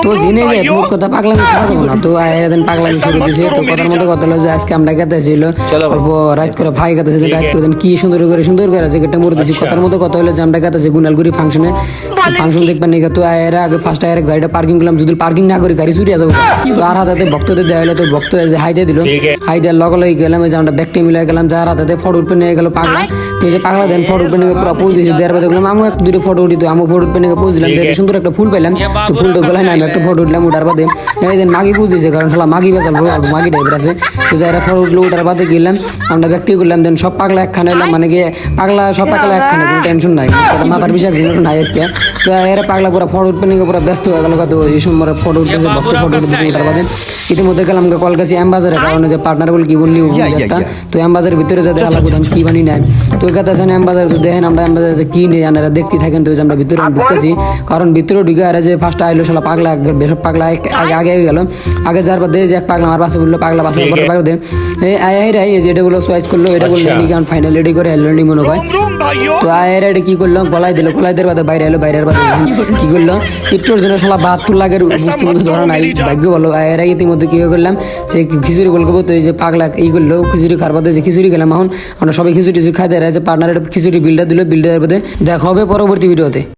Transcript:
তো জেনে যে মোট কথা পাগলামি শুরু দেবো না তো এদিন পাগলামি শুরু দিয়েছে তো কথার মধ্যে কথা হলো যে আজকে আমরা গেতে ছিল অল্প রাত করে ভাই গেতে রাত করে দেন কি সুন্দর করে জ্যাকেটটা মরে দিয়েছি কথার মধ্যে কথা হলো যে আমরা গেতেছি গুনালগুড়ি ফাংশনে ফাংশন দেখবেন নাকি তো এরা আগে ফার্স্ট আয়ের গাড়িটা পার্কিং করলাম যদি পার্কিং না করি গাড়ি চুরি যাবো তো আর হাতে ভক্তদের দেওয়া হলো তো ভক্ত হাই দিয়ে দিল হাই দেওয়ার লগে লগে গেলাম যে আমরা ব্যাগটা মিলে গেলাম যার হাতে ফটো উঠবে নিয়ে গেল পাগলা তো যে পাগলা দেন ফটো উঠবে নিয়ে পুরো পোজ দিয়েছে দেওয়ার পর দেখলাম আমি এক দুটো ফটো উঠি তো আমি ফটো উঠবে নিয়ে পোজ দিলাম দেখে সুন্দর একটা ফুল পেলাম তো ফুলটা গলায় না আমি একটা ফটো উঠলাম ওটার বাদে এই দিন মাগি পুজ দিয়েছে কারণ শালা মাগি বেচাল মাগি টাইপের আছে তো যারা ফটো উঠলো ওটার বাদে গেলাম আমরা ব্যক্তি করলাম দেন সব পাগলা একখানে এলাম মানে কি পাগলা সব পাগলা একখানে কোনো টেনশন নাই মাথার বিষয় জিনিস নাই আজকে তো এরা পাগলা পুরো ফটো উঠবে নিয়ে পুরো ব্যস্ত হয়ে গেল তো এই সময় ফটো উঠতেছে ভক্ত ফটো উঠতেছে ওটার বাদে ইতিমধ্যে গেলাম কলকাছি অ্যাম্বাজারের কারণে যে পার্টনার বলে কি বললি একটা তো অ্যাম্বাজারের ভিতরে যাতে আলাদা কোথাও কি বানি নাই তো ওই কথা আছে অ্যাম্বাজার তো দেখেন আমরা অ্যাম্বাজার যে কি নেই আপনারা দেখতে থাকেন তো আমরা ভিতরে ঢুকতেছি কারণ ভিতরে ঢুকে আর যে ফার্স্ট আইলো শালা পাগলা বেসব পাগলা আগে আগে গেল আগে যার পর যে এক পাগলা আমার পাশে বললো পাগলা পাশে পরে পাগলা দে এই যে এটা বললো চয়েস করলো এটা বললো এনি কারণ ফাইনাল রেডি করে হেলনি মনে হয় তো আয়ের এটা কি করলো গলায় দিল গলায় দেওয়ার বাদে বাইরে এলো বাইরের বাদে কি করলো একটুর জন্য শালা 72 লাখের বুঝতে বুঝতে ধরা নাই ভাগ্য বলো আয়ের ইতিমধ্যে কি করলাম যে খিচুড়ি বলবো তো এই যে পাগলা এই করলো খিচুড়ি খাওয়ার বাদে যে খিচুড়ি গেলাম এখন আমরা সবাই খিচুড়ি খাই দেয় যে পার্টনার খিচুড়ি বিলটা দিল বিলটার বাদে দেখা হবে পরবর্তী ভিডিওতে।